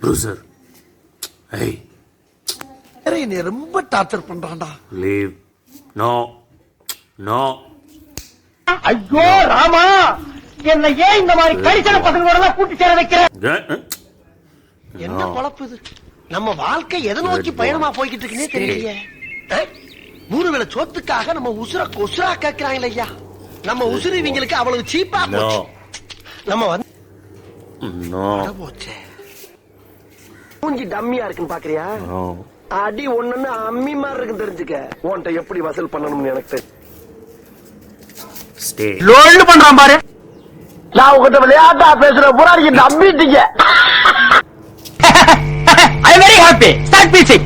ப்ரூசர். Hey. நீ ரொம்ப torture பண்றான்டா. Leave. No. No. ஐயோ ராமா, என்ன ஏன் இந்த மாதிரி கரிசன பசங்களோட எல்லாம் கூட்டி சேர வைக்கிற? என்ன பொழப்பு இது? நம்ம வாழ்க்கை எதை நோக்கி பயணமா போய்கிட்டு இருக்குன்னே தெரியலையே. மூணு வேளை சோத்துக்காக நம்ம உசுர கொசுரா கேட்கிறாங்க ஐயா. நம்ம உசுறு இவங்களுக்கு அவ்வளவு சீப்பா போச்சு. நம்ம வந்து போச்சே. மூஞ்சி டம்மியா இருக்குன்னு பாக்குறியா? அடி ஒண்ணுன்னு அம்மி மாதிரி இருக்கு தெரிஞ்சுக்க. உன்கிட்ட எப்படி வசூல் பண்ணணும்னு எனக்கு தெரியும். லோல் பண்றான் பாரு. நான் உங்ககிட்ட விளையாட்டா பேசுற பூரா நீங்க நம்பிட்டீங்க. I am very happy. Start preaching.